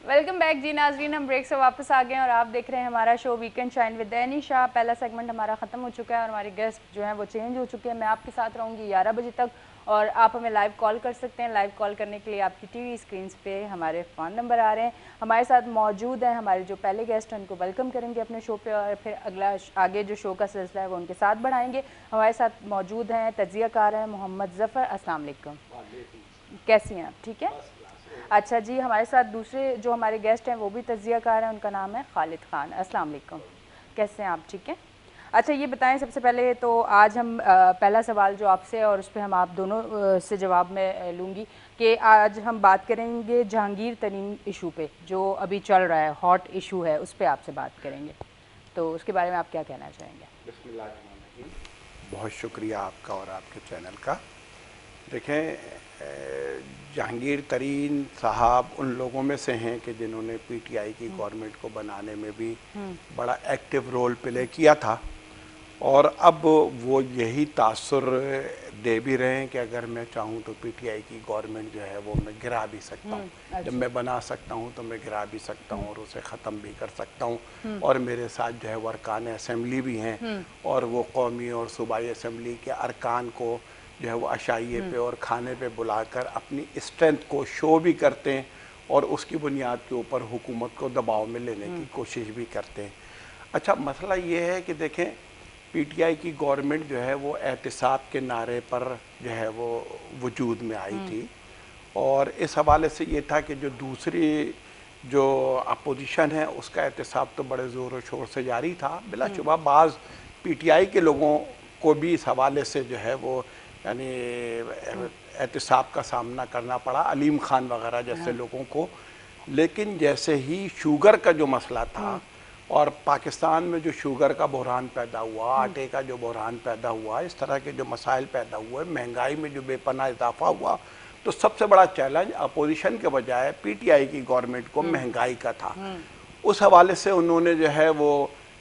Welcome back जी नाजरीन, हम break से वापस आ गए हैं और आप देख रहे हैं हमारा शो वीकेंड शाइन विद दैनी शाह। पहला सेगमेंट हमारा ख़त्म हो चुका है और हमारे गेस्ट जो हैं वो चेंज हो चुके हैं। मैं आपके साथ रहूँगी 11 बजे तक और आप हमें लाइव कॉल कर सकते हैं। लाइव कॉल करने के लिए आपकी टीवी स्क्रीन पे हमारे फ़ोन नंबर आ रहे हैं। हमारे साथ मौजूद हैं हमारे जो पहले गेस्ट हैं, उनको वेलकम करेंगे अपने शो पर और फिर अगला आगे जो शो का सिलसिला है वो उनके साथ बढ़ाएंगे। हमारे साथ मौजूद हैं तज्ज़ियाकार हैं मोहम्मद ज़फ़र। अस्सलाम वालेकुम, कैसी हैं आप? ठीक है, अच्छा जी। हमारे साथ दूसरे जो हमारे गेस्ट हैं वो भी तज्ज़ियाकार हैं, उनका नाम है खालिद ख़ान। अस्सलाम वालेकुम, कैसे हैं आप? ठीक है। अच्छा ये बताएं सबसे पहले तो आज हम पहला सवाल जो आपसे और उस पर हम आप दोनों से जवाब में लूँगी कि आज हम बात करेंगे जहांगीर तरीन इशू पे जो अभी चल रहा है, हॉट इशू है, उस पर आपसे बात करेंगे। तो उसके बारे में आप क्या कहना चाहेंगे? बिस्मिल्लाहिर्रहमानिर्रहीम, बहुत शुक्रिया आपका और आपके चैनल का। देखें, जहांगीर तरीन साहब उन लोगों में से हैं कि जिन्होंने पीटीआई की गवर्नमेंट को बनाने में भी बड़ा एक्टिव रोल प्ले किया था और अब वो यही तासुर दे भी रहे हैं कि अगर मैं चाहूँ तो पीटीआई की गवर्नमेंट जो है वो मैं गिरा भी सकता हूँ। अच्छा। जब मैं बना सकता हूँ तो मैं गिरा भी सकता हूँ और उसे ख़त्म भी कर सकता हूँ। और मेरे साथ जो है वर्कान असम्बली भी हैं और वो कौमी और सूबाई असम्बली के अरकान को जो है वो अशाइये पे और खाने पे बुलाकर अपनी स्ट्रेंथ को शो भी करते हैं और उसकी बुनियाद के ऊपर हुकूमत को दबाव में लेने की कोशिश भी करते हैं। अच्छा, मसला ये है कि देखें, पीटीआई की गवर्नमेंट जो है वो एहतिसाब के नारे पर जो है वो वजूद में आई थी और इस हवाले से ये था कि जो दूसरी जो अपोजिशन है उसका एहतिसाब तो बड़े ज़ोर व शोर से जारी था। बिलाशुबा बाज़ पीटीआई के लोगों को भी इस हवाले से जो है वो यानी एहतिसाब का सामना करना पड़ा, अलीम खान वगैरह जैसे लोगों को। लेकिन जैसे ही शुगर का जो मसला था और पाकिस्तान में जो शुगर का बहरान पैदा हुआ, आटे का जो बहरान पैदा हुआ, इस तरह के जो मसाइल पैदा हुए, महंगाई में जो बेपनाह इजाफा हुआ, तो सबसे बड़ा चैलेंज अपोजिशन के बजाय पीटीआई की गवर्नमेंट को महंगाई का था। उस हवाले से उन्होंने जो है वो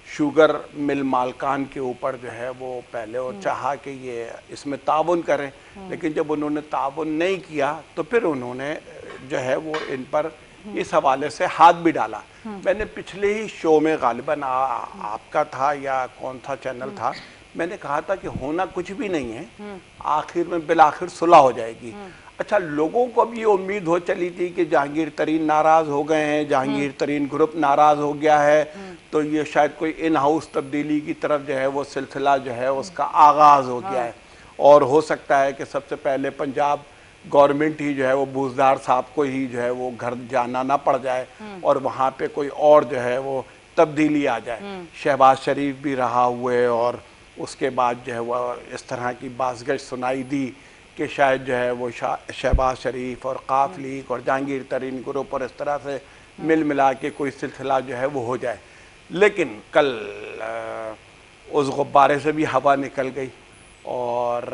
शुगर मिल मालकान के ऊपर जो है वो पहले और चाहा कि ये इसमें ताउन करें, लेकिन जब उन्होंने ताउन नहीं किया तो फिर उन्होंने जो है वो इन पर इस हवाले से हाथ भी डाला। मैंने पिछले ही शो में गालिबन आपका था या कौन था चैनल था, मैंने कहा था कि होना कुछ भी नहीं है, आखिर में बिलाखिर सुलह हो जाएगी। अच्छा, लोगों को भी ये उम्मीद हो चली थी कि जहांगीर तरीन नाराज़ हो गए हैं, जहांगीर तरीन ग्रुप नाराज़ हो गया है, तो ये शायद कोई इन हाउस तब्दीली की तरफ जो है वो सिलसिला जो है उसका आगाज़ हो गया है और हो सकता है कि सबसे पहले पंजाब गवर्नमेंट ही जो है वो बूजदार साहब को ही जो है वो घर जाना ना पड़ जाए और वहाँ पे कोई और जो है वो तब्दीली आ जाए। शहबाज शरीफ भी रहा हुए और उसके बाद जो है वो इस तरह की बाज़गश सुनाई दी कि शायद जो है वो शहबाज शरीफ और काफ लीग और जहांगीर तरीन ग्रुप और इस तरह से मिल मिला के कोई सिलसिला जो है वो हो जाए। लेकिन कल उस गुब्बारे से भी हवा निकल गई और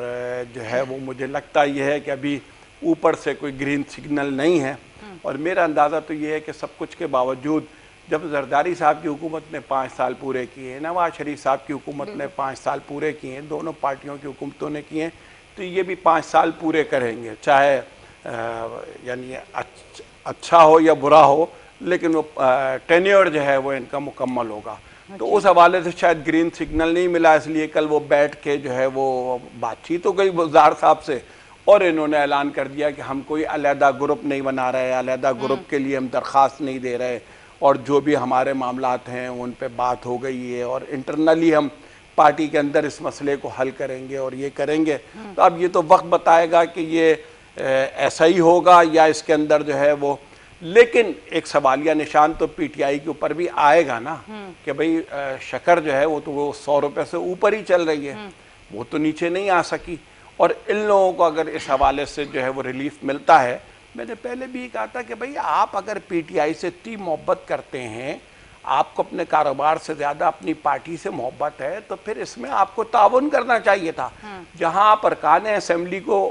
जो है वो मुझे लगता यह है कि अभी ऊपर से कोई ग्रीन सिग्नल नहीं है और मेरा अंदाज़ा तो ये है कि सब कुछ के बावजूद जब जरदारी साहब की हुकूमत ने 5 साल पूरे किए, नवाज शरीफ साहब की हुकूमत ने 5 साल पूरे किए, दोनों पार्टियों की हुकूमतों ने किए, तो ये भी 5 साल पूरे करेंगे, चाहे यानी अच्छा हो या बुरा हो, लेकिन वो टेन्योर जो है वो इनका मुकम्मल होगा। तो उस हवाले से शायद ग्रीन सिग्नल नहीं मिला, इसलिए कल वो बैठ के जो है वो बातचीत हो गई बुज़दार साहब से और इन्होंने ऐलान कर दिया कि हम कोई अलहदा ग्रुप नहीं बना रहे, अलहदा ग्रुप के लिए हम दरख्वास्त नहीं दे रहे और जो भी हमारे मामलात हैं उन पे बात हो गई है और इंटरनली हम पार्टी के अंदर इस मसले को हल करेंगे और ये करेंगे। तो अब ये तो वक्त बताएगा कि ये ऐसा ही होगा या इसके अंदर जो है वो, लेकिन एक सवालिया निशान तो पीटीआई के ऊपर भी आएगा ना कि भाई शक्कर जो है वो तो वो 100 रुपये से ऊपर ही चल रही है, वो तो नीचे नहीं आ सकी और इन लोगों को अगर इस हवाले से जो है वो रिलीफ मिलता है, मैंने पहले भी कहा था कि भाई आप अगर पीटीआई से इतनी मोहब्बत करते हैं, आपको अपने कारोबार से ज़्यादा अपनी पार्टी से मोहब्बत है, तो फिर इसमें आपको ताउन करना चाहिए था। जहां आप अरकान असम्बली को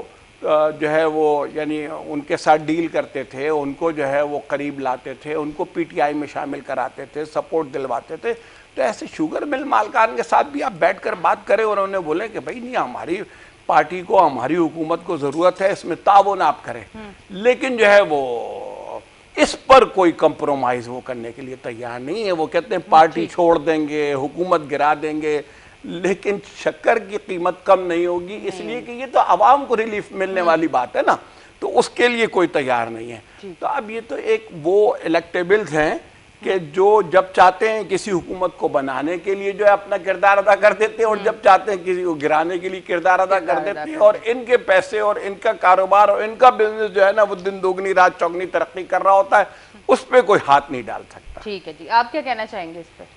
जो है वो यानी उनके साथ डील करते थे, उनको जो है वो करीब लाते थे, उनको पीटीआई में शामिल कराते थे, सपोर्ट दिलवाते थे, तो ऐसे शुगर मिल मालकान के साथ भी आप बैठकर बात करें और उन्हें बोले कि भाई नहीं, हमारी पार्टी को, हमारी हुकूमत को ज़रूरत है, इसमें ताउन आप करें। लेकिन जो है वो इस पर कोई कंप्रोमाइज वो करने के लिए तैयार नहीं है। वो कहते हैं पार्टी छोड़ देंगे, हुकूमत गिरा देंगे, लेकिन शक्कर की कीमत कम नहीं होगी, इसलिए कि ये तो आवाम को रिलीफ मिलने वाली बात है ना, तो उसके लिए कोई तैयार नहीं है। तो अब ये तो एक वो इलेक्टेबल्स हैं कि जो जब चाहते हैं किसी हुकूमत को बनाने के लिए जो है अपना किरदार अदा कर देते हैं, और जब चाहते हैं किसी को गिराने के लिए किरदार अदा कर देते हैं, और इनके पैसे और इनका कारोबार और इनका बिजनेस जो है ना वो दिन दोगुनी रात चौगनी तरक्की कर रहा होता है, उस पर कोई हाथ नहीं डाल सकता। ठीक है जी, आप क्या कहना चाहेंगे इस पर?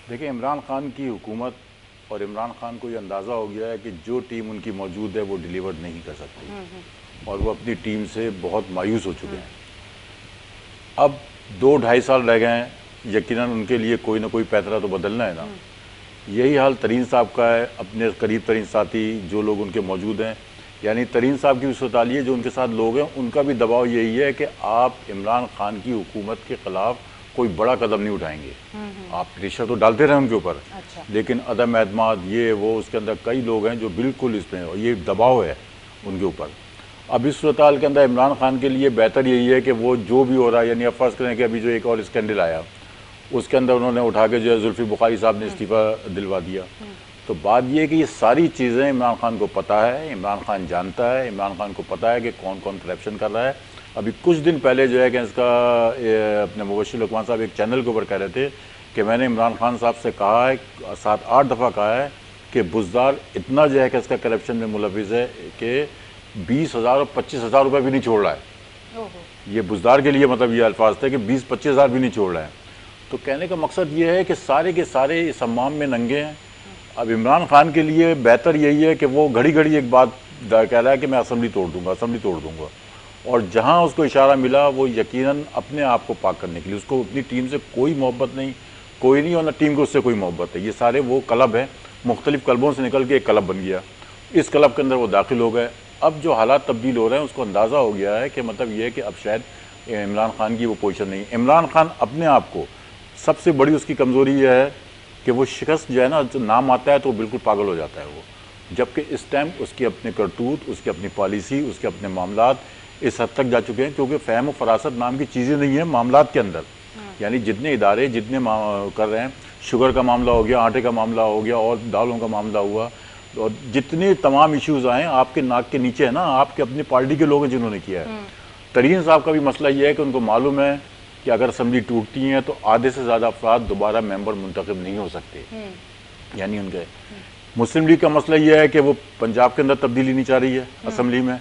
देखिए, इमरान खान की हुकूमत और इमरान खान को ये अंदाज़ा हो गया है कि जो टीम उनकी मौजूद है वो डिलीवर नहीं कर सकती, और वो अपनी टीम से बहुत मायूस हो चुके हैं। अब 2-2.5 साल रह गए हैं, यकीनन उनके लिए कोई ना कोई पैतरा तो बदलना है ना। यही हाल तरीन साहब का है, अपने करीब तरीन साथी जो लोग उनके मौजूद हैं, यानी तरीन साहब की भी सोतालिए जो उनके साथ लोग हैं, उनका भी दबाव यही है कि आप इमरान खान की हुकूमत के ख़िलाफ़ कोई बड़ा कदम नहीं उठाएंगे। आप प्रेशर तो डालते रहे उनके ऊपर, लेकिन अदम एतमाद ये वो उसके अंदर कई लोग हैं जो बिल्कुल इसमें, और ये दबाव है उनके ऊपर। अब इस सूरत के अंदर इमरान खान के लिए बेहतर यही है कि वो जो भी हो रहा है, यानी अब फ़र्ज़ करें कि अभी जो एक और स्कैंडल आया उसके अंदर उन्होंने उठा के जो है जुल्फ़ी बुखारी साहब ने इस्तीफ़ा दिलवा दिया, तो बात ये है कि ये सारी चीज़ें इमरान खान को पता है, इमरान खान जानता है, इमरान खान को पता है कि कौन कौन करप्शन कर रहा है। अभी कुछ दिन पहले जो है कि इसका अपने मुबश्शिर लुकमान साहब एक चैनल के ऊपर कह रहे थे कि मैंने इमरान खान साहब से कहा है, 7-8 दफ़ा कहा है कि बुज़दार इतना जो है कि इसका करप्शन में मुलविस है कि 20,000 और 25,000 रुपये भी नहीं छोड़ रहा है। ये बुज़दार के लिए मतलब ये अल्फाज थे कि 20-25 हज़ार भी नहीं छोड़ रहा है। तो कहने का मकसद ये है कि सारे के सारे इस हमाम में नंगे हैं। अब इमरान खान के लिए बेहतर यही है कि वो घड़ी घड़ी एक बात कह रहा है कि मैं असम्बली तोड़ दूंगा, असम्बली तोड़ दूंगा, और जहां उसको इशारा मिला वो यकीनन अपने आप को पाक करने के लिए, उसको अपनी टीम से कोई मोहब्बत नहीं, कोई नहीं, और ना टीम को उससे कोई मोहब्बत है। ये सारे वो क्लब हैं, मुख्तलिफ क्लबों से निकल के एक क्लब बन गया, इस क्लब के अंदर वो दाखिल हो गए। अब जो हालात तब्दील हो रहे हैं उसको अंदाज़ा हो गया है कि मतलब ये है कि अब शायद इमरान खान की वो पोजीशन नहीं। इमरान खान अपने आप को, सबसे बड़ी उसकी कमज़ोरी यह है कि वो शिकस्त जो है ना, जो नाम आता है तो बिल्कुल पागल हो जाता है वो, जबकि इस टाइम उसकी अपने करतूत, उसकी अपनी पॉलिसी, उसके अपने मामलात इस हद तक जा चुके हैं, क्योंकि फ़हम और फरासत नाम की चीज़ें नहीं है मामलात के अंदर। यानी जितने इदारे जितने कर रहे हैं, शुगर का मामला हो गया, आटे का मामला हो गया, और दालों का मामला हुआ, और जितने तमाम इश्यूज़ आए आपके नाक के नीचे है ना, आपके अपनी पार्टी के लोग हैं जिन्होंने किया है। तरीन साहब का भी मसला ये है कि उनको मालूम है कि अगर असम्बली टूटती हैं तो आधे से ज़्यादा अफराद दोबारा मेंबर मुंतखब नहीं हो सकते। यानी उनके मुस्लिम लीग का मसला ये है कि वो पंजाब के अंदर तब्दीली नहीं चाह रही है असम्बली में।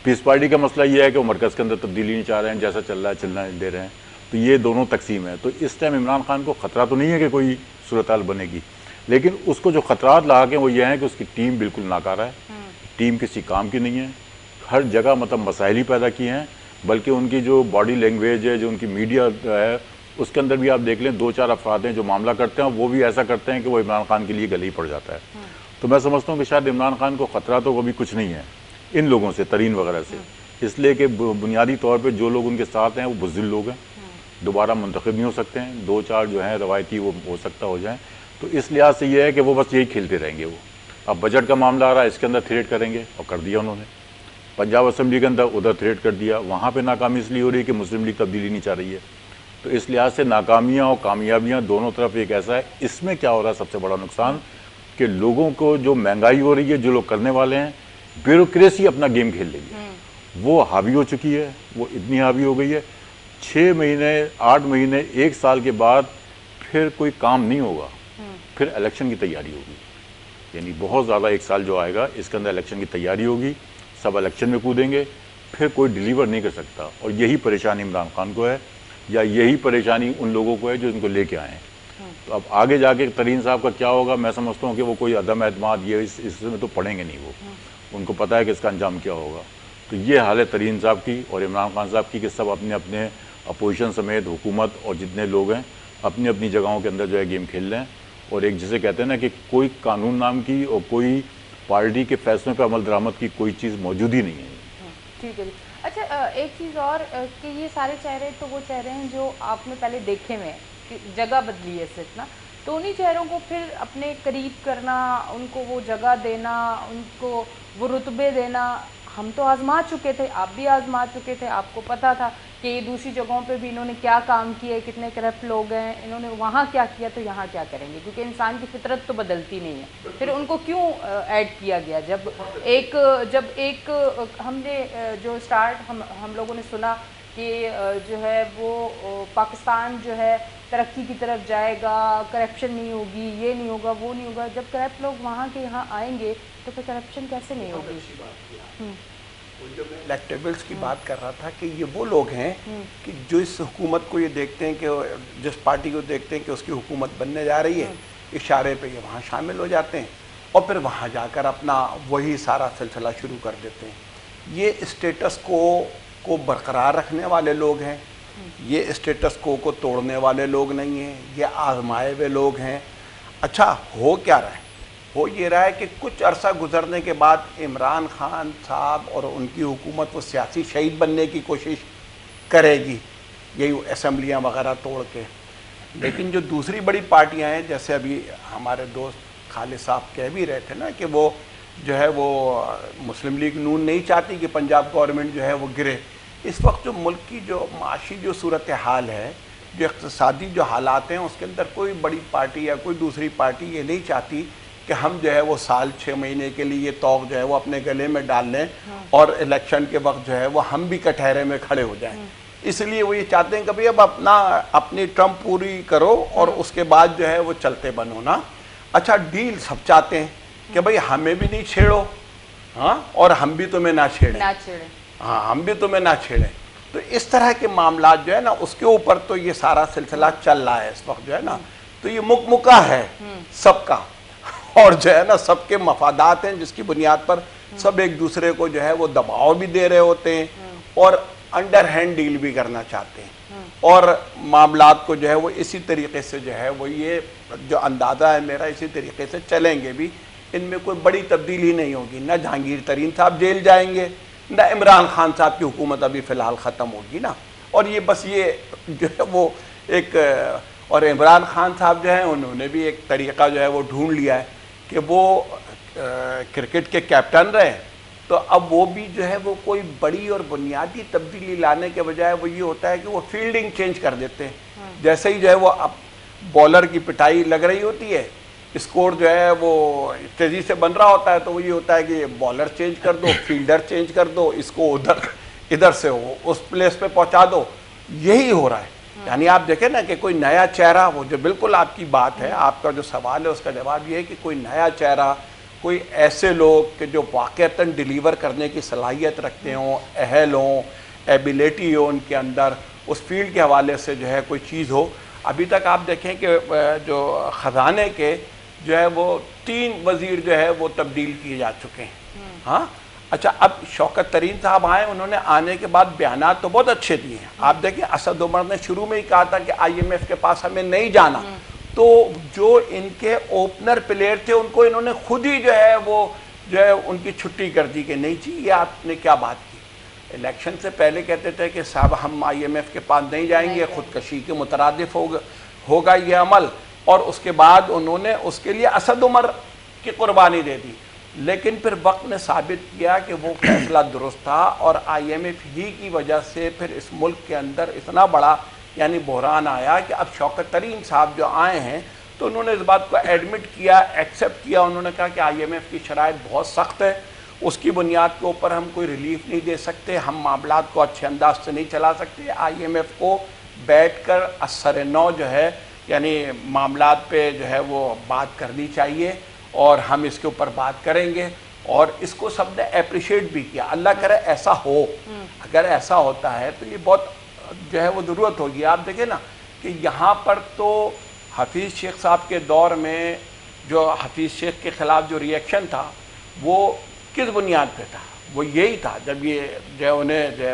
पीस पार्टी का मसला ये है कि वो मरकज़ के अंदर तब्दीली नहीं चाह रहे हैं, जैसा चल रहा है चलना दे रहे हैं। तो ये दोनों तकसीम है। तो इस टाइम इमरान खान को ख़तरा तो नहीं है कि कोई सूरत हाल बनेगी, लेकिन उसको जो ख़तरात ला के वो ये हैं कि उसकी टीम बिल्कुल नाकारा है, टीम किसी काम की नहीं है, हर जगह मतलब मसाइल ही पैदा किए हैं। बल्कि उनकी जो बॉडी लैंग्वेज है, जो उनकी मीडिया है, उसके अंदर भी आप देख लें 2-4 अफराद हैं जो मामला करते हैं, वो भी ऐसा करते हैं कि वो इमरान खान के लिए गले ही पड़ जाता है। तो मैं समझता हूँ कि शायद इमरान खान को ख़तरा तो कभी कुछ नहीं है इन लोगों से, तरीन वगैरह से, इसलिए कि बुनियादी तौर पर जो लोग उनके साथ हैं वो बुज़दिल लोग हैं, दोबारा मुंतखब नहीं हो सकते हैं, 2-4 जो हैं रवायती वो हो सकता हो जाए। तो इस लिहाज से ये है कि वो बस यही खेलते रहेंगे। वो अब बजट का मामला आ रहा है, इसके अंदर थ्रेड करेंगे, और कर दिया उन्होंने। पंजाब असम्बली के अंदर उधर थ्रेड कर दिया, वहाँ पे नाकामी इसलिए हो रही है कि मुस्लिम लीग तब्दीली नहीं चाह रही है। तो इस लिहाज से नाकामियाँ और कामयाबियाँ दोनों तरफ एक ऐसा है। इसमें क्या हो रहा है सबसे बड़ा नुकसान कि लोगों को जो महंगाई हो रही है, जो लोग करने वाले हैं, ब्यूरोक्रेसी अपना गेम खेल रही है, वो हावी हो चुकी है, वो इतनी हावी हो गई है 6 महीने 8 महीने 1 साल के बाद फिर कोई काम नहीं होगा, फिर इलेक्शन की तैयारी होगी। यानी बहुत ज़्यादा 1 साल जो आएगा इसके अंदर इलेक्शन की तैयारी होगी, सब इलेक्शन में कूदेंगे, फिर कोई डिलीवर नहीं कर सकता। और यही परेशानी इमरान खान को है, या यही परेशानी उन लोगों को है जो इनको लेके आए हैं। तो अब आगे जाके तरीन साहब का क्या होगा, मैं समझता हूँ कि वो कोई अदम एतमाद ये इसमें तो पढ़ेंगे नहीं, वो उनको पता है कि इसका अंजाम क्या होगा। तो ये हाल है तरीन साहब की और इमरान खान साहब की कि सब अपने अपने अपोजिशन समेत हुकूमत और जितने लोग हैं अपनी अपनी जगहों के अंदर जो है गेम खेल रहे हैं। और एक जिसे कहते हैं ना कि कोई कानून नाम की और कोई पार्टी के फैसलों पर अमल दरामद की कोई चीज़ मौजूद ही नहीं है। ठीक है। अच्छा, एक चीज़ और कि ये सारे चेहरे तो वो चेहरे हैं जो आपने पहले देखे में कि जगह बदली है सिर्फ ना, तो उन्हीं चेहरों को फिर अपने करीब करना, उनको वो जगह देना, उनको वो रुतबे देना, हम तो आजमा चुके थे, आप भी आजमा चुके थे, आपको पता था कि ये दूसरी जगहों पे भी इन्होंने क्या काम किए, कितने करप्ट लोग हैं, इन्होंने वहाँ क्या किया तो यहाँ क्या करेंगे, क्योंकि इंसान की फितरत तो बदलती नहीं है। फिर उनको क्यों ऐड किया गया? जब एक हमने जो स्टार्ट हम लोगों ने सुना कि जो है वो पाकिस्तान जो है तरक्की की तरफ जाएगा, करप्शन नहीं होगी, ये नहीं होगा, वो नहीं होगा। जब करप्ट लोग वहाँ के यहाँ आएंगे तो फिर करप्शन कैसे नहीं होगी? जो मैं इलेक्टेबल्स की बात कर रहा था कि ये वो लोग हैं कि जो इस हुकूमत को ये देखते हैं कि जिस पार्टी को देखते हैं कि उसकी हुकूमत बनने जा रही है, इशारे पे ये वहाँ शामिल हो जाते हैं और फिर वहाँ जाकर अपना वही सारा सिलसिला शुरू कर देते हैं। ये स्टेटस को बरकरार रखने वाले लोग हैं, ये स्टेटस को तोड़ने वाले लोग नहीं हैं, ये आजमाए हुए लोग हैं। अच्छा, हो क्या रहा है? हो ये रहा है कि कुछ अरसा गुजरने के बाद इमरान खान साहब और उनकी हुकूमत वो सियासी शहीद बनने की कोशिश करेगी, यही असेंबलियाँ वगैरह तोड़ के। लेकिन जो दूसरी बड़ी पार्टियाँ हैं, जैसे अभी हमारे दोस्त खालिद साहब कह भी रहे थे ना कि वो जो है वो मुस्लिम लीग नून नहीं चाहती कि पंजाब गवर्नमेंट जो है वो गिरे। इस वक्त जो मुल्क की जो माशी जो सूरत हाल है, जो इक़्तिसादी जो हालात हैं, उसके अंदर कोई बड़ी पार्टी या कोई दूसरी पार्टी ये नहीं चाहती कि हम जो है वो साल 6 महीने के लिए ये तौक जो है वो अपने गले में डाल लें और इलेक्शन के वक्त जो है वो हम भी कटहरे में खड़े हो जाएं। इसलिए वो ये चाहते हैं कि भाई अब अपनी टर्म पूरी करो और उसके बाद जो है वो चलते बनो ना। अच्छा, डील सब चाहते हैं कि भाई हमें भी नहीं छेड़ो, हाँ, और हम भी तुम्हें ना छेड़ें, हाँ, हम भी तुम्हें ना छेड़ें। तो इस तरह के मामला जो है ना, उसके ऊपर तो ये सारा सिलसिला चल रहा है इस वक्त जो है ना। तो ये मुकमुका है सबका और जो है ना सबके मफादात हैं, जिसकी बुनियाद पर सब एक दूसरे को जो है वो दबाव भी दे रहे होते हैं और अंडर हैंड डील भी करना चाहते हैं। और मामलात को जो है वो इसी तरीके से जो है वो ये जो अंदाज़ा है मेरा, इसी तरीके से चलेंगे भी। इनमें कोई बड़ी तब्दीली नहीं होगी, ना जहांगीर तरीन साहब जेल जाएंगे, ना इमरान खान साहब की हुकूमत अभी फ़िलहाल ख़त्म होगी ना। और ये बस ये जो है वो एक, और इमरान खान साहब जो है उन्होंने भी एक तरीक़ा जो है वो ढूंढ लिया है कि वो क्रिकेट के कैप्टन रहे, तो अब वो भी जो है वो कोई बड़ी और बुनियादी तब्दीली लाने के बजाय वो ये होता है कि वो फील्डिंग चेंज कर देते हैं। जैसे ही जो है वो अब बॉलर की पिटाई लग रही होती है, स्कोर जो है वो तेज़ी से बन रहा होता है, तो वो ये होता है कि बॉलर चेंज कर दो, फील्डर चेंज कर दो, इसको इधर से हो उस प्लेस पे पहुंचा दो। यही हो रहा है। यानी आप देखें ना कि कोई नया चेहरा, वो जो बिल्कुल आपकी बात है, आपका जो सवाल है उसका जवाब ये है कि कोई नया चेहरा, कोई ऐसे लोग कि जो वाक़तन डिलीवर करने की सलाहियत रखते हों, अहल हों, एबिलिटी हो उनके अंदर, उस फील्ड के हवाले से जो है कोई चीज़ हो। अभी तक आप देखें कि जो ख़जाने के जो है वो 3 वज़ीर जो है वो तब्दील किए जा चुके हैं। हाँ, अच्छा, अब शौकत तरीन साहब आए, उन्होंने आने के बाद बयानात तो बहुत अच्छे दिए हैं। आप देखिए, असद उमर ने शुरू में ही कहा था कि IMF के पास हमें नहीं जाना, तो जो इनके ओपनर प्लेयर थे उनको इन्होंने खुद ही जो है वो जो है उनकी छुट्टी कर दी कि नहीं जी, ये आपने क्या बात की। इलेक्शन से पहले कहते थे कि साहब हम IMF के पास नहीं जाएंगे, खुदकशी के मुतरादिफ होगा ये अमल, और उसके बाद उन्होंने उसके लिए असद उमर की कुर्बानी दे दी। लेकिन फिर वक्त ने साबित किया कि वो फैसला दुरुस्त था और IMF ही की वजह से फिर इस मुल्क के अंदर इतना बड़ा यानी बहरान आया कि अब शौकत तरीन साहब जो आए हैं तो उन्होंने इस बात को एडमिट किया, एक्सेप्ट किया। उन्होंने कहा कि IMF की शराइत बहुत सख्त है, उसकी बुनियाद के ऊपर हम कोई रिलीफ नहीं दे सकते, हम मामलात को अच्छे अंदाज से नहीं चला सकते। IMF को बैठ कर असर नौ जो है यानी मामलात पे जो है वो बात करनी चाहिए और हम इसके ऊपर बात करेंगे। और इसको सबने अप्रिशिएट भी किया। अल्लाह करे ऐसा हो, अगर ऐसा होता है तो ये बहुत जो है वो ज़रूरत होगी। आप देखें ना कि यहाँ पर तो हफीज़ शेख साहब के दौर में जो हफीज़ शेख के ख़िलाफ़ जो रिएक्शन था वो किस बुनियाद पे था? वो यही था जब ये जो उन्हें जो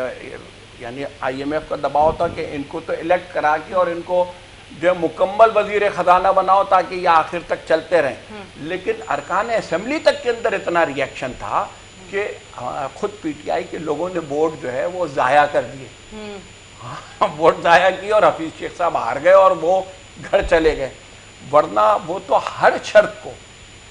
यानी IMF का दबाव था कि इनको तो इलेक्ट करा के और इनको जो मुकम्मल वजीर ख़जाना बनाओ ताकि ये आखिर तक चलते रहें। लेकिन अरकान असेंबली तक के अंदर इतना रिएक्शन था कि खुद PTI के लोगों ने वोट जो है वो ज़ाया कर दिए, वोट ज़ाया किए और हफीज़ शेख साहब हार गए और वो घर चले गए। वरना वो तो हर शर्त को,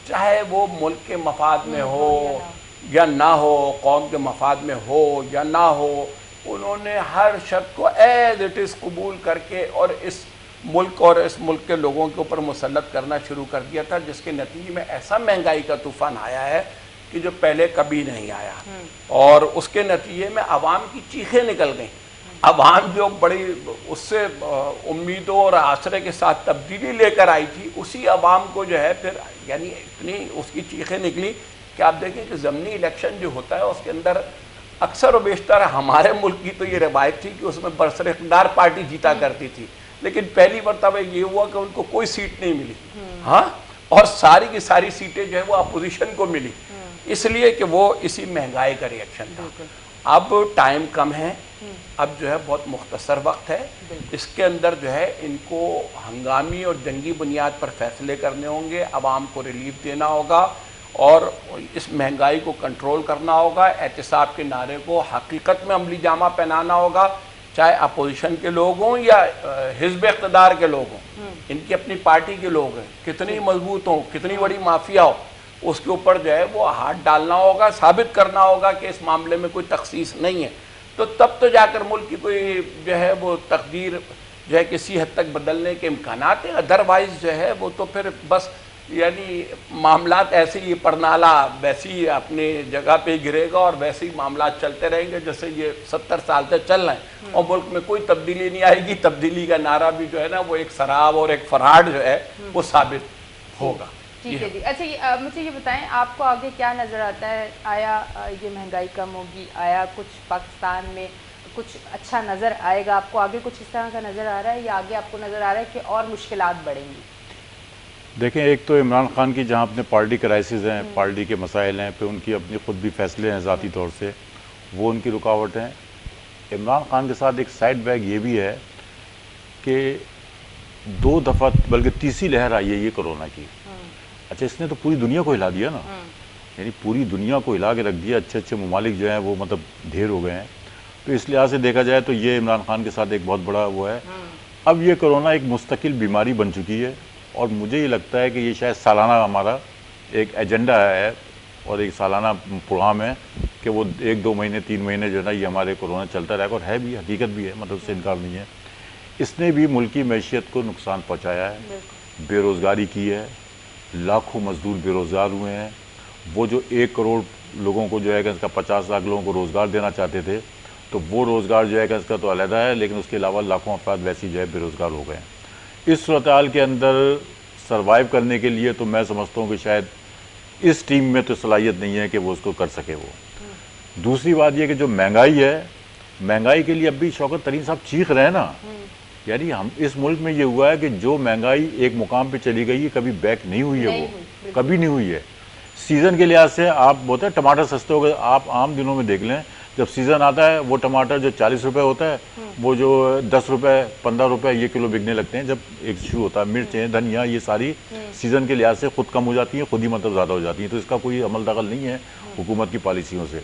चाहे वो मुल्क के मफाद में हो या ना हो, कौम के मफाद में हो या ना हो, उन्होंने हर शर्त को एज इट इज़ कबूल करके और इस मुल्क के लोगों के ऊपर मुसल्लत करना शुरू कर दिया था, जिसके नतीजे में ऐसा महंगाई का तूफ़ान आया है कि जो पहले कभी नहीं आया। और उसके नतीजे में आवाम की चीखें निकल गईं। आवाम जो बड़ी उससे उम्मीदों और आसरे के साथ तब्दीली लेकर आई थी, उसी आवाम को जो है फिर यानी इतनी उसकी चीखें निकली कि आप देखें कि ज़मीनी इलेक्शन जो होता है उसके अंदर अक्सर और बेशतर हमारे मुल्क की तो ये रवायत थी कि उसमें बरसर-ए-इक़्तिदार पार्टी जीता करती थी, लेकिन पहली मरतबा ये हुआ कि उनको कोई सीट नहीं मिली। हाँ, और सारी की सारी सीटें जो है वो अपोजिशन को मिली, इसलिए कि वो इसी महंगाई का रिएक्शन था। अब टाइम कम है, अब जो है बहुत मुख्तसर वक्त है, इसके अंदर जो है इनको हंगामी और जंगी बुनियाद पर फैसले करने होंगे, आवाम को रिलीफ देना होगा और इस महंगाई को कंट्रोल करना होगा। एहतिसाब के नारे को हकीकत में अमली जामा पहनाना होगा, चाहे अपोजिशन के लोग हों या हिज़्ब इक़्तिदार के लोग हों, इनकी अपनी पार्टी के लोग हैं, कितनी मजबूत हों, कितनी बड़ी माफिया हो, उसके ऊपर जो है वो हाथ डालना होगा, साबित करना होगा कि इस मामले में कोई तखसीस नहीं है। तो तब तो जाकर मुल्क की कोई जो है वो तकदीर जो है किसी हद तक बदलने के इम्कानात हैं। अदरवाइज़ जो है वो तो फिर बस यानी मामलात ऐसे ही परनाला वैसे ही अपनी जगह पे गिरेगा और वैसे ही मामलात चलते रहेंगे जैसे ये 70 साल से चल रहे हैं और मुल्क में कोई तब्दीली नहीं आएगी। तब्दीली का नारा भी जो है ना वो एक शराब और एक फराड जो है वो साबित होगा। ठीक है जी। अच्छा, मुझे ये बताएं, आपको आगे क्या नज़र आता है? आया ये महंगाई कम होगी? आया कुछ पाकिस्तान में कुछ अच्छा नज़र आएगा? आपको आगे कुछ इस तरह का नज़र आ रहा है या आगे आपको नज़र आ रहा है कि और मुश्किलात बढ़ेंगी? देखें, एक तो इमरान खान की जहाँ अपने पार्टी क्राइसिस हैं, पार्टी के मसाइल हैं, फिर उनकी अपनी खुद भी फैसले हैं ज़ाती तौर से, वो उनकी रुकावट हैं। इमरान खान के साथ एक साइड बैग ये भी है कि 2 दफ़ा बल्कि तीसरी लहर आई है ये कोरोना की। अच्छा, इसने तो पूरी दुनिया को हिला दिया ना, यानी पूरी दुनिया को हिला के रख दिया। अच्छे अच्छे ममालिक जो हैं वो मतलब ढेर हो गए हैं। तो इस लिहाज से देखा जाए तो ये इमरान खान के साथ एक बहुत बड़ा वो है। अब ये कोरोना एक मुस्तकिल बीमारी बन चुकी है और मुझे ये लगता है कि ये शायद सालाना हमारा एक एजेंडा है और एक सालाना प्रोग्राम है कि वो 1-2 महीने 3 महीने जो है ना ये हमारे कोरोना चलता रहेगा। और है भी, हकीकत भी है, मतलब उससे इनकार नहीं है। इसने भी मुल्क की मैशियत को नुकसान पहुँचाया है, बेरोज़गारी की है, लाखों मजदूर बेरोज़गार हुए हैं। वो जो 1 करोड़ लोगों को जो है कि इसका 50 लाख लोगों को रोज़गार देना चाहते थे, तो वो रोज़गार जो है कि इसका तो अलहदा है, लेकिन उसके अलावा लाखों अफराद वैसे ही जो है बेरोज़गार हो गए हैं। इस सूरत-ए-हाल के अंदर सर्वाइव करने के लिए तो मैं समझता हूँ कि शायद इस टीम में तो सलाहियत नहीं है कि वो उसको कर सके। वो दूसरी बात ये कि जो महंगाई है, महंगाई के लिए अब भी शौकत तरीन साहब चीख रहे हैं ना, यानी हम इस मुल्क में ये हुआ है कि जो महंगाई एक मुकाम पे चली गई है कभी बैक नहीं हुई है, वो कभी नहीं हुई है। सीज़न के लिहाज से आप बोलते हैं टमाटर सस्ते हो गए, आप आम दिनों में देख लें, जब सीज़न आता है वो टमाटर जो 40 रुपये होता है वो जो 10 रुपये 15 रुपये ये किलो बिकने लगते हैं जब एक शुरू होता है। मिर्चें, धनिया, ये सारी सीज़न के लिहाज से खुद कम हो जाती हैं, खुद ही मतलब ज़्यादा हो जाती हैं। तो इसका कोई अमल दखल नहीं है हुकूमत की पॉलिसियों से।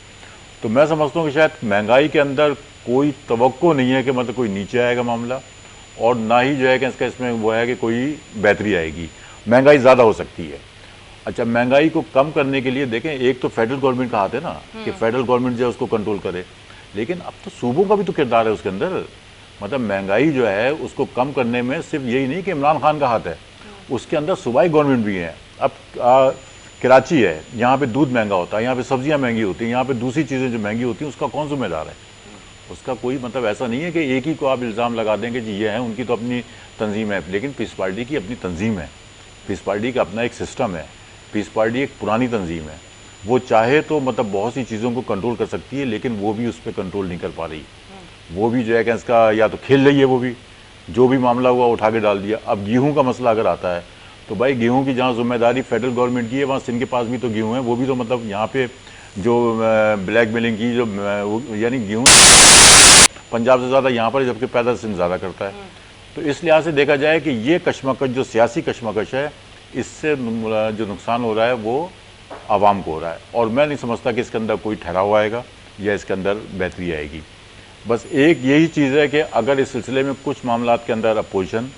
तो मैं समझता हूँ कि शायद महंगाई के अंदर कोई तवक्को नहीं है कि मतलब कोई नीचे आएगा मामला, और ना ही जो है कि इसका इसमें वो है कि कोई बेहतरी आएगी। महंगाई ज़्यादा हो सकती है। अच्छा, महंगाई को कम करने के लिए देखें, एक तो फेडरल गवर्नमेंट का हाथ है ना कि फेडरल गवर्नमेंट जो है उसको कंट्रोल करे, लेकिन अब तो सूबों का भी तो किरदार है उसके अंदर। मतलब महंगाई जो है उसको कम करने में सिर्फ यही नहीं कि इमरान खान का हाथ है, उसके अंदर सूबाई गवर्नमेंट भी है। अब कराची है, यहाँ पे दूध महंगा होता है, यहाँ पे सब्जियाँ महंगी होती हैं, यहाँ पे दूसरी चीज़ें जो महंगी होती हैं उसका कौन जिम्मेदार है? उसका कोई मतलब ऐसा नहीं है कि एक ही को आप इल्ज़ाम लगा देंगे जी ये है, उनकी तो अपनी तंजीम है। लेकिन पीस पार्टी की अपनी तंजीम है, पीस पार्टी का अपना एक सिस्टम है, पीस पार्टी एक पुरानी तंजीम है। वो चाहे तो मतलब बहुत सी चीज़ों को कंट्रोल कर सकती है, लेकिन वो भी उस पर कंट्रोल नहीं कर पा रही। वो भी जो है कि इसका या तो खेल रही है, वो भी जो भी मामला हुआ उठा के डाल दिया। अब गेहूँ का मसला अगर आता है तो भाई गेहूँ की जहाँ जिम्मेदारी फेडरल गवर्नमेंट की है, वहाँ सिंध के पास भी तो गेहूँ है, वो भी तो मतलब यहाँ पे जो ब्लैक मेलिंग की जो यानी गेहूँ पंजाब से ज़्यादा यहाँ पर, जबकि पैदा सिंध ज़्यादा करता है। तो इस लिहाज से देखा जाए कि ये कशमकश जो सियासी कशमकश है, इससे जो नुकसान हो रहा है वो आवाम को हो रहा है। और मैं नहीं समझता कि इसके अंदर कोई ठहराव आएगा या इसके अंदर बेहतरी आएगी। बस एक यही चीज़ है कि अगर इस सिलसिले में कुछ मामलात के अंदर अपोजिशन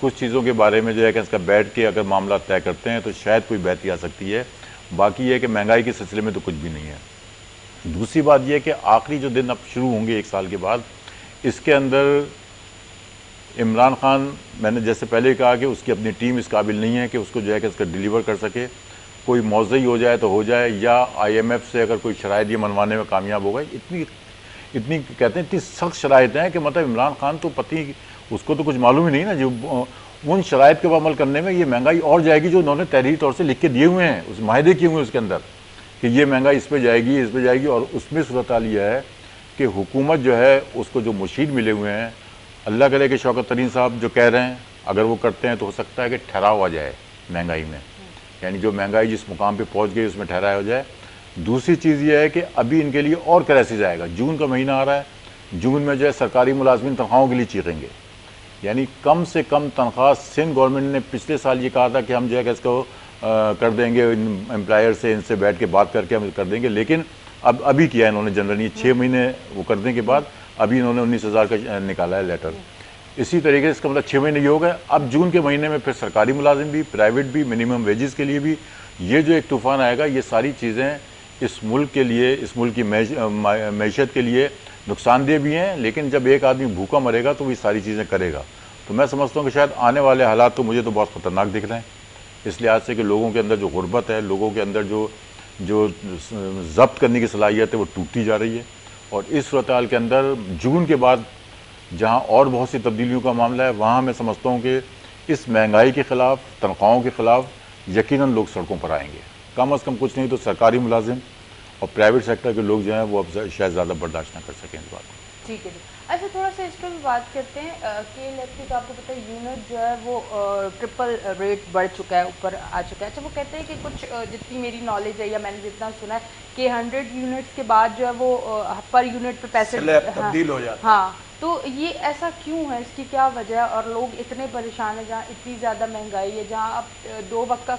कुछ चीज़ों के बारे में जो है कि इसका बैठ के अगर मामला तय करते हैं तो शायद कोई बेहतरी आ सकती है। बाकी ये है कि महंगाई के सिलसिले में तो कुछ भी नहीं है। दूसरी बात यह है कि आखिरी जो दिन अब शुरू होंगे 1 साल के बाद, इसके अंदर इमरान खान, मैंने जैसे पहले कहा कि उसकी अपनी टीम इस काबिल नहीं है कि उसको जो है कि इसका डिलीवर कर सके। कोई मौज़ई हो जाए तो हो जाए, या IMF से अगर कोई शराइत ये मनवाने में कामयाब होगा। इतनी कहते हैं इतनी सख्त शराइतें हैं कि मतलब इमरान खान तो पति, उसको तो कुछ मालूम ही नहीं ना, जो उन शराइत के ऊपर अमल करने में ये महंगाई और जाएगी जो उन्होंने तहरीरी तौर से लिख के दिए हुए हैं, उस माहदे किए हुए हैं उसके अंदर कि ये महंगाई इस पे जाएगी, इस पे जाएगी। और उसमें सूरत हाल यह है कि हुकूमत जो है उसको जो मुशीर मिले हुए हैं, अल्लाह करे कि शौकत तरीन साहब जो कह रहे हैं अगर वो करते हैं तो हो सकता है कि ठहराव आ जाए महंगाई में, यानी जो महंगाई जिस मुकाम पे पहुंच गई उसमें ठहराव हो जाए। दूसरी चीज़ ये है कि अभी इनके लिए और क्राइसिस आएगा। जून का महीना आ रहा है, जून में जो है सरकारी मुलाजमीन तनख्वाहों के लिए चीखेंगे, यानी कम से कम तनख्वाह। सिंध गवर्नमेंट ने पिछले साल ये कहा था कि हम जो है कि इसको कर देंगे, एम्प्लॉयर से इनसे बैठ के बात करके हम कर देंगे, लेकिन अब अभी किया है इन्होंने जनरली 6 महीने वो करने के बाद अभी इन्होंने 19,000 का निकाला है लेटर। इसी तरीके से इसका मतलब 6 महीने ये हो गए। अब जून के महीने में फिर सरकारी मुलाजिम भी, प्राइवेट भी, मिनिमम वेजेस के लिए भी ये जो एक तूफ़ान आएगा, ये सारी चीज़ें इस मुल्क के लिए, इस मुल्क की मैशत के लिए नुकसानदेह भी हैं। लेकिन जब एक आदमी भूखा मरेगा तो वो सारी चीज़ें करेगा। तो मैं समझता हूँ कि शायद आने वाले हालात तो मुझे तो बहुत ख़तरनाक दिख रहे हैं, इस लिहाज से कि लोगों के अंदर जो गुर्बत है, लोगों के अंदर जो ज़ब्त करने की सलाहियत है वो टूटती जा रही है। और इस सूरत हाल के अंदर जून के बाद जहाँ और बहुत सी तब्दीलियों का मामला है, वहाँ मैं समझता हूँ कि इस महंगाई के ख़िलाफ़, तनख्वाहों के ख़िलाफ़ यकीनन लोग सड़कों पर आएंगे। कम अज़ कम कुछ नहीं तो सरकारी मुलाजिम और प्राइवेट सेक्टर के लोग जो हैं वो अब शायद ज़्यादा बर्दाश्त ना कर सकें इस बात को। ठीक है जी। अच्छा, थोड़ा सा इस पर भी बात करते हैं कि इलेक्ट्रिक, आपको पता है यूनिट जो है वो ट्रिपल रेट बढ़ चुका है, ऊपर आ चुका है। अच्छा, वो कहते हैं कि कुछ जितनी मेरी नॉलेज है या मैंने जितना सुना है कि 100 यूनिट्स के बाद जो है वो पर यूनिट पे पैसे तब्दील हो जाता है। हाँ, तो ये ऐसा क्यों है, इसकी क्या वजह है? और लोग इतने परेशान हैं, जहाँ इतनी ज़्यादा महंगाई है, जहाँ अब 2 वक्त का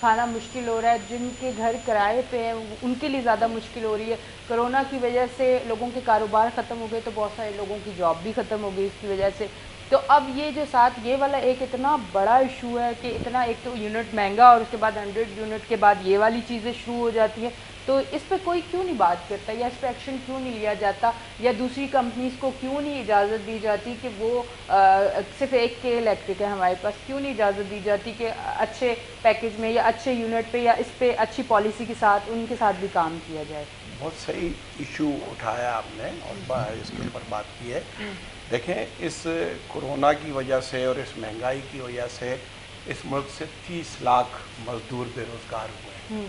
खाना मुश्किल हो रहा है, जिनके घर किराए पे हैं उनके लिए ज़्यादा मुश्किल हो रही है। कोरोना की वजह से लोगों के कारोबार ख़त्म हो गए, तो बहुत सारे लोगों की जॉब भी ख़त्म हो गई इसकी वजह से। तो अब ये जो साथ ये वाला एक इतना बड़ा इशू है कि इतना, एक तो यूनिट महंगा और उसके बाद 100 यूनिट के बाद ये वाली चीज़ें शुरू हो जाती हैं। तो इस पर कोई क्यों नहीं बात करता, या इस पर एक्शन क्यों नहीं लिया जाता, या दूसरी कंपनीज़ को क्यों नहीं इजाज़त दी जाती कि वो सिर्फ एक के इलेक्ट्रिक है हमारे पास, क्यों नहीं इजाज़त दी जाती कि अच्छे पैकेज में या अच्छे यूनिट पे या इस पे अच्छी पॉलिसी के साथ उनके साथ भी काम किया जाए? बहुत सही इशू उठाया आपने और इसके ऊपर बात की है। देखें, इस कोरोना की वजह से और इस महंगाई की वजह से इस मुल्क से 30 लाख मजदूर बेरोज़गार हुए हैं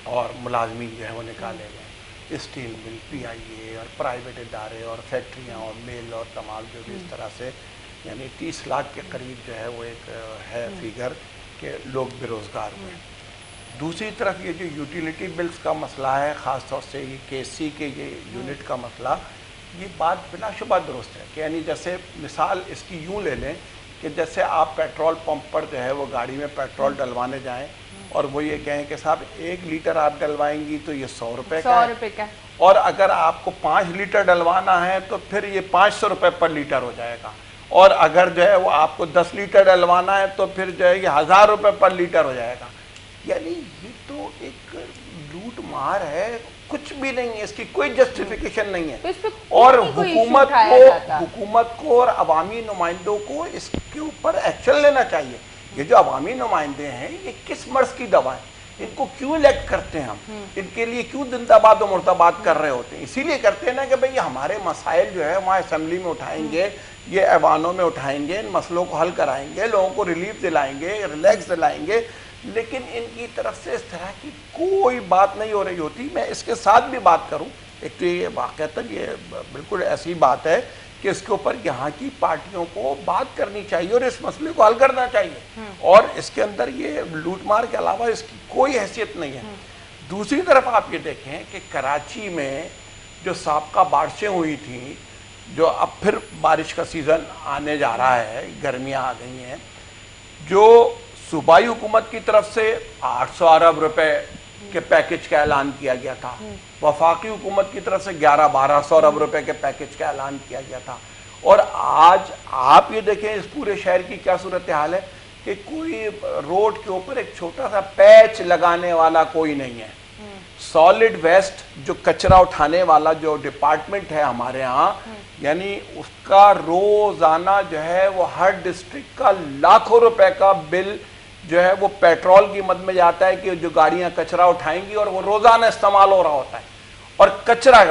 और मुलाजमीन जो है वो निकाले गए। स्टील मिल, PIA और प्राइवेट इदारे और फैक्ट्रियाँ और मिल और तमाम जो भी इस तरह से, यानी 30 लाख के करीब जो है वो एक है फिगर के लोग बेरोज़गार हुए। दूसरी तरफ ये जो यूटिलिटी बिल्स का मसला है, ख़ास तौर से ये KC के ये यूनिट का मसला, ये बात बिलाशुबा दुरुस्त है कि यानी जैसे मिसाल इसकी यूँ ले लें कि जैसे आप पेट्रोल पंप पर जो है वो गाड़ी में पेट्रोल डलवाने जाएं और वो ये कहें कि साहब 1 लीटर आप डलवाएंगी तो ये 100 रुपये का है, और अगर आपको 5 लीटर डलवाना है तो फिर ये 500 रुपये पर लीटर हो जाएगा, और अगर जो है वो आपको 10 लीटर डलवाना है तो फिर जो है ये 1000 रुपये पर लीटर हो जाएगा। यानी ये तो एक लूट मार है, कुछ भी नहीं है, इसकी कोई जस्टिफिकेशन नहीं है। तो और हुकूमत को और अवामी नुमाइंदों को इसके ऊपर एक्शन लेना चाहिए। ये जो अवामी नुमाइंदे हैं ये किस मर्ज की दवा है, इनको क्यों इलेक्ट करते हैं हम, इनके लिए क्यों जिंदाबाद और मुर्दाबाद कर रहे होते हैं? इसीलिए करते हैं ना कि भाई हमारे मसाइल जो है वहाँ असम्बली में उठाएंगे, ये ऐवानों में उठाएंगे, इन मसलों को हल कराएंगे, लोगों को रिलीफ दिलाएंगे, रिलैक्स दिलाएंगे, लेकिन इनकी तरफ से इस तरह की कोई बात नहीं हो रही होती। मैं इसके साथ भी बात करूं, एक तो ये वाक़तन ये बिल्कुल ऐसी बात है कि इसके ऊपर यहाँ की पार्टियों को बात करनी चाहिए और इस मसले को हल करना चाहिए, और इसके अंदर ये लूटमार के अलावा इसकी कोई हैसियत नहीं है। दूसरी तरफ आप ये देखें कि कराची में जो साबका बारिशें हुई थी, जो अब फिर बारिश का सीज़न आने जा रहा है, गर्मियाँ आ गई हैं, जो सूबाई हुकूमत की तरफ से 800 अरब रुपए के पैकेज का ऐलान किया गया था, वफाकी हुकूमत की तरफ से 1100-1200 अरब रुपए के पैकेज का ऐलान किया गया था, और आज आप ये देखें इस पूरे शहर की क्या सूरत हाल है कि कोई रोड के ऊपर एक छोटा सा पैच लगाने वाला कोई नहीं है। सॉलिड वेस्ट जो कचरा उठाने वाला जो डिपार्टमेंट है हमारे यहाँ, यानी उसका रोजाना जो है वो हर डिस्ट्रिक्ट का लाखों रुपए का बिल जो है वो पेट्रोल की मद में जाता है कि जो गाड़ियां कचरा उठाएंगी, और वो रोजाना इस्तेमाल हो रहा होता है और कचरा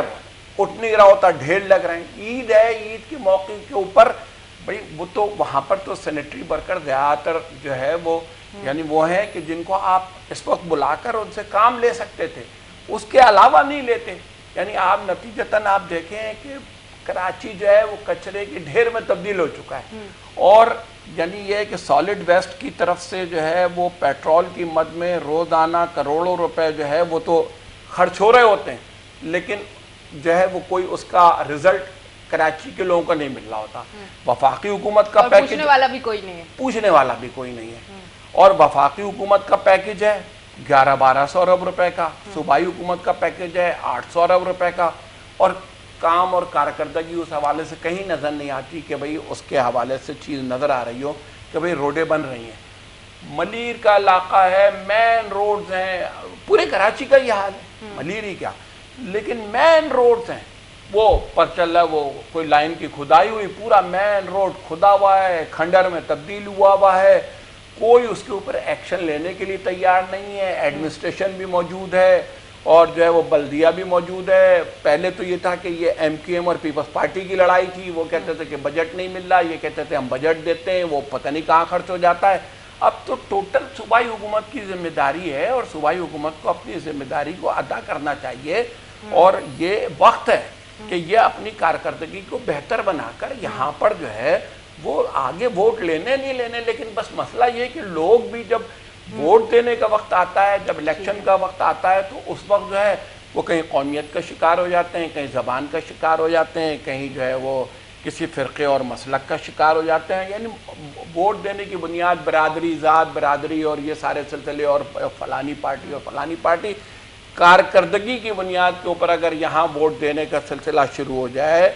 उठ नहीं रहा होता, ढेर लग रहे हैं। ईद है, ईद के मौके के ऊपर भाई वो तो वहां पर तो सैनिटरी वर्कर ज्यादातर जो है वो यानी वो है कि जिनको आप इस वक्त बुलाकर उनसे काम ले सकते थे, उसके अलावा नहीं लेते। यानी आप नतीजतन आप देखें कि कराची जो है वो कचरे के ढेर में तब्दील हो चुका है। और यानी ये कि सॉलिड वेस्ट की तरफ से जो है वो पेट्रोल की मद में रोजाना करोड़ों रुपए जो है वो तो खर्च हो रहे होते हैं, लेकिन जो है वो कोई उसका रिजल्ट कराची के लोगों को नहीं मिल रहा होता। वफाकी हुकूमत का पैकेज पूछने वाला भी कोई नहीं है, पूछने वाला भी कोई नहीं है। और वफाकी हुकूमत का पैकेज है 11-1200 अरब रुपए का, सूबाई हुकूमत का पैकेज है 800 अरब रुपए का, और काम और कारकर्दगी उस हवाले से कहीं नजर नहीं आती कि भाई उसके हवाले से चीज नजर आ रही हो कि भाई रोडें बन रही हैं। मलीर का इलाका है, मेन रोड्स हैं, पूरे कराची का ये हाल है, मलीर ही क्या, लेकिन मेन रोड्स हैं वो पर चल रहा है, वो कोई लाइन की खुदाई हुई, पूरा मेन रोड खुदा हुआ है, खंडर में तब्दील हुआ है, कोई उसके ऊपर एक्शन लेने के लिए तैयार नहीं है। एडमिनिस्ट्रेशन भी मौजूद है और जो है वो बल्दिया भी मौजूद है। पहले तो ये था कि ये MQM और पीपल्स पार्टी की लड़ाई थी, वो कहते थे कि बजट नहीं मिल रहा, ये कहते थे हम बजट देते हैं, वो पता नहीं कहाँ खर्च हो जाता है। अब तो टोटल सूबाई हुकूमत की जिम्मेदारी है और सूबाई हुकूमत को अपनी जिम्मेदारी को अदा करना चाहिए, और ये वक्त है कि ये अपनी कारकर्दगी को बेहतर बनाकर यहाँ पर जो है वो आगे वोट लेने नहीं लेने, लेकिन बस मसला ये कि लोग भी जब वोट देने का वक्त आता है, जब इलेक्शन का वक्त आता है, तो उस वक्त जो है वो कहीं कौमियत का शिकार हो जाते हैं, कहीं ज़बान का शिकार हो जाते हैं, कहीं जो है वो किसी फ़िरक़े और मसलक का शिकार हो जाते हैं। यानी वोट देने की बुनियाद बरादरी, ज़ात बरादरी और ये सारे सिलसिले, और फलानी पार्टी और फलानी पार्टी, कारकर्दगी की बुनियाद के ऊपर अगर यहाँ वोट देने का सिलसिला शुरू हो जाए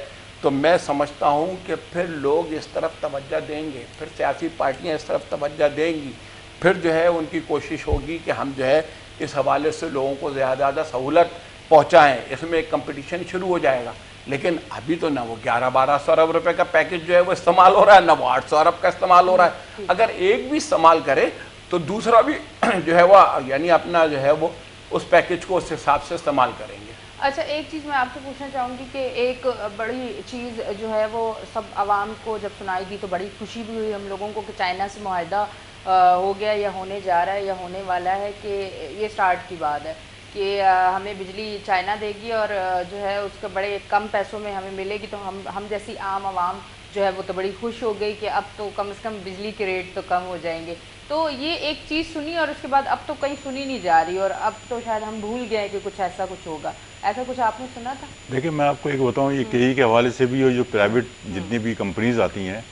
तो मैं समझता हूँ कि फिर लोग इस तरफ तवज्जो देंगे, फिर सियासी पार्टियाँ इस तरफ तवज्जो देंगी, फिर जो है उनकी कोशिश होगी कि हम जो है इस हवाले से लोगों को ज़्यादा सहूलत पहुँचाएँ। इसमें एक कंपटीशन शुरू हो जाएगा। लेकिन अभी तो ना वो 11-1200 अरब रुपए का पैकेज जो है वो इस्तेमाल हो रहा है, ना वो 800 अरब का इस्तेमाल हो रहा है। अगर एक भी इस्तेमाल करे तो दूसरा भी जो है वो यानी अपना जो है वो उस पैकेज को उस हिसाब से इस्तेमाल करेंगे। अच्छा, एक चीज़ मैं आपसे पूछना चाहूँगी कि एक बड़ी चीज़ जो है वो सब आवाम को जब सुनाई दी तो बड़ी खुशी भी हुई हम लोगों को कि चाइना से मुआहदा हो गया या होने जा रहा है या होने वाला है, कि ये स्टार्ट की बात है कि हमें बिजली चाइना देगी और जो है उसके बड़े कम पैसों में हमें मिलेगी, तो हम जैसी आम आवाम जो है वो तो बड़ी खुश हो गई कि अब तो कम से कम बिजली के रेट तो कम हो जाएंगे। तो ये एक चीज़ सुनी और उसके बाद अब तो कहीं सुनी नहीं जा रही, और अब तो शायद हम भूल गए कि कुछ ऐसा कुछ होगा। ऐसा कुछ आपने सुना था? देखिए, मैं आपको एक बताऊं, ये केई के हवाले से भी, और जो प्राइवेट जितनी भी कंपनीज आती हैं,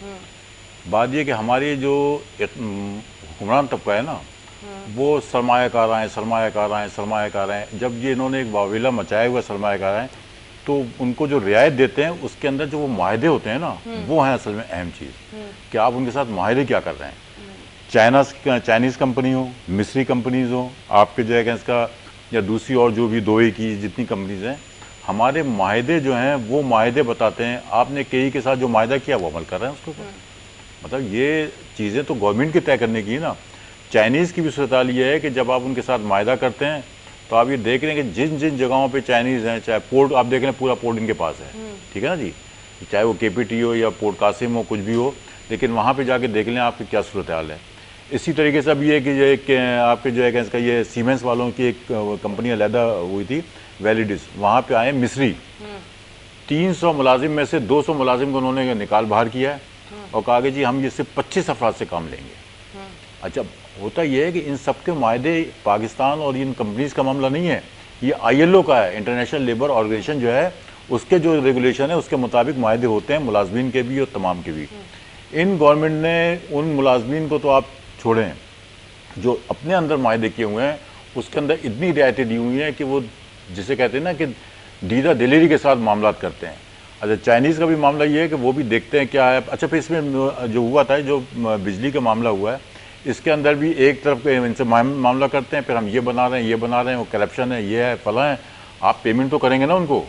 बात ये कि हमारे जो हुक्मरान तबका है ना, वो सरमायाकार आए। जब ये इन्होंने एक वावेला मचाया हुआ सरमायाकार आए, तो उनको जो रियायत देते हैं उसके अंदर जो वो माहदे होते हैं ना, वो हैं असल में अहम चीज़ कि आप उनके साथ माहदे क्या कर रहे हैं। चाइनीज़ कंपनी हो, मिस्री कंपनीज हो, आपके जो है इसका या दूसरी और जो भी दोए की जितनी कंपनीज हैं, हमारे माहदे जो हैं वो माहदे बताते हैं। आपने कई के साथ जो माहदा किया वो अमल कर रहे हैं उसके ऊपर। मतलब ये चीज़ें तो गवर्नमेंट की तय करने की है ना। चाइनीज़ की भी सूरत ये है कि जब आप उनके साथ माहदा करते हैं तो आप ये देख रहे हैं कि जिन जिन जगहों पे चाइनीज़ हैं, चाहे पोर्ट आप देख रहे हैं पूरा पोर्ट इनके पास है, ठीक है ना जी, चाहे वो KPT हो या पोर्ट कासिम हो, कुछ भी हो, लेकिन वहाँ पे जाके देख लें आपकी क्या सूरत हाल है। इसी तरीके से अब ये कि जो एक आपके जो है इसका ये सीमेंस वालों की एक कंपनी अलहदा हुई थी, वैलिडिस, वहाँ पे आए मिस्री, 300 मुलाजिम में से 200 मुलाजिम को उन्होंने निकाल बाहर किया है और कहा कि जी हम ये सिर्फ 25 अफराद से काम लेंगे। अच्छा, होता यह है कि इन सब के मायदे पाकिस्तान और इन कंपनीज का मामला नहीं है, ये ILO का है, इंटरनेशनल लेबर ऑर्गेनाइजेशन जो है उसके जो रेगुलेशन है उसके मुताबिक मायदे होते हैं मुलाजमीन के भी और तमाम के भी। इन गवर्नमेंट ने उन मुलाजमीन को तो आप छोड़ें, जो अपने अंदर मायदे किए हुए हैं उसके अंदर इतनी रियायतें दी हुई हैं कि वो जिसे कहते हैं ना कि दीदा दिलेरी के साथ मामला करते हैं। अच्छा, चाइनीज़ का भी मामला ये है कि वो भी देखते हैं क्या है। अच्छा, फिर इसमें जो हुआ था, जो बिजली का मामला हुआ है, इसके अंदर भी एक तरफ इनसे मामला करते हैं, फिर हम ये बना रहे हैं, ये बना रहे हैं, वो करप्शन है, ये है, फला है। आप पेमेंट तो करेंगे ना उनको,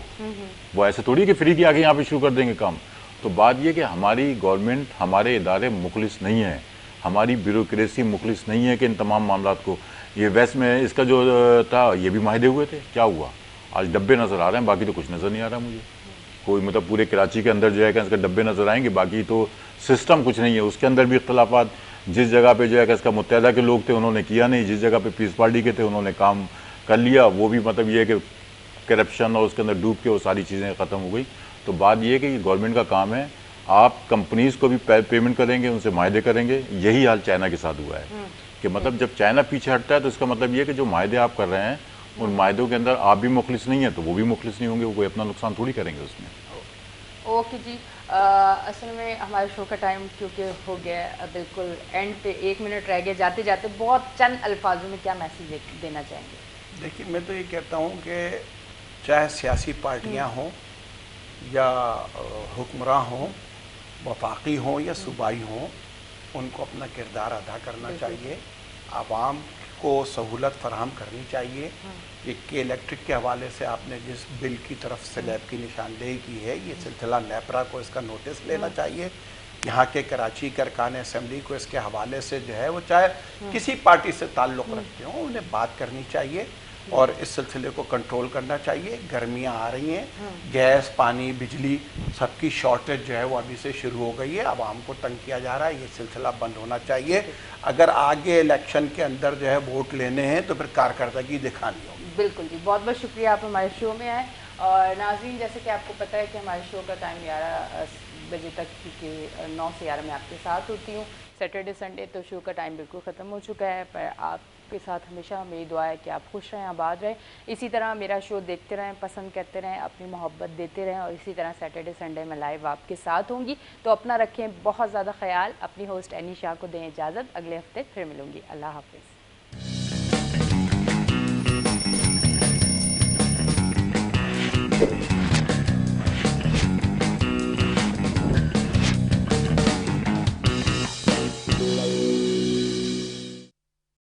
वो ऐसे थोड़ी कि फ्री की आगे यहाँ पे शुरू कर देंगे काम। तो बात ये कि हमारी गवर्नमेंट, हमारे इदारे मुखलिस नहीं है, हमारी ब्यूरोक्रेसी मुखलिस नहीं है कि इन तमाम मामला को। ये वेस्ट में इसका जो था, ये भी माहिदे हुए थे, क्या हुआ? आज डब्बे नज़र आ रहे हैं, बाकी तो कुछ नज़र नहीं आ रहा मुझे। कोई मतलब पूरे कराची के अंदर जो है कि इसके डब्बे नज़र आएंगे, बाकी तो सिस्टम कुछ नहीं है। उसके अंदर भी इख्तलाफात, जिस जगह पे जो है कि इसका मुत्तहदा के लोग थे उन्होंने किया नहीं, जिस जगह पे पीस पार्टी के थे उन्होंने काम कर लिया, वो भी मतलब ये है कि करप्शन और उसके अंदर डूब के वो सारी चीज़ें ख़त्म हो गई। तो बात ये है कि गवर्नमेंट का काम है, आप कंपनीज़ को भी पेमेंट करेंगे, उनसे माहदे करेंगे। यही हाल चाइना के साथ हुआ है कि मतलब जब चाइना पीछे हटता है तो इसका मतलब ये है कि जो माहदे आप कर रहे हैं उन माहदों के अंदर आप भी मुखलिस नहीं है तो वो भी मुखलिस नहीं होंगे, वो कोई अपना नुकसान थोड़ी करेंगे उसमें। ओके जी, असल में हमारे शो का टाइम क्योंकि हो गया बिल्कुल एंड पे, 1 मिनट रह गया, जाते जाते बहुत चंद अल्फाजों में क्या मैसेज देना चाहेंगे? देखिए, मैं तो ये कहता हूँ कि चाहे सियासी पार्टियाँ हों या हुक्मरान हों, वफाकी हों या सूबाई हों, उनको अपना किरदार अदा करना चाहिए। आवाम को सहूलत फराहम करनी चाहिए। ये कि इलेक्ट्रिक के हवाले से आपने जिस बिल की तरफ स्लैब की निशानदेही की है, ये सिलसिला नेपरा को इसका नोटिस लेना चाहिए। यहाँ के कराची के अरकान असम्बली को इसके हवाले से जो है वो चाहे किसी पार्टी से ताल्लुक़ रखते हों, उन्हें बात करनी चाहिए और इस सिलसिले को कंट्रोल करना चाहिए। गर्मियाँ आ रही हैं, गैस, पानी, बिजली सबकी शॉर्टेज जो है वो अभी से शुरू हो गई है। आवाम को तंग किया जा रहा है, ये सिलसिला बंद होना चाहिए। अगर आगे इलेक्शन के अंदर जो है वोट लेने हैं तो फिर कारकर्दगी दिखानी होगी। बिल्कुल जी, बहुत बहुत शुक्रिया आप हमारे शो में आए। और नाज़रीन, जैसे कि आपको पता है कि हमारे शो का टाइम 11 बजे तक, क्योंकि 9 से 11 मैं आपके साथ होती हूँ सैटरडे संडे, तो शो का टाइम बिल्कुल ख़त्म हो चुका है। पर आपके साथ हमेशा मेरी दुआ है कि आप खुश रहें, आबाद रहें, इसी तरह मेरा शो देखते रहें, पसंद करते रहें, अपनी मोहब्बत देते रहें और इसी तरह सैटरडे संडे में लाइव आपके साथ होंगी। तो अपना रखें बहुत ज़्यादा ख्याल। अपनी होस्ट एनी शाह को दें इजाज़त, अगले हफ्ते फिर मिलूँगी। अल्लाह हाफिज़।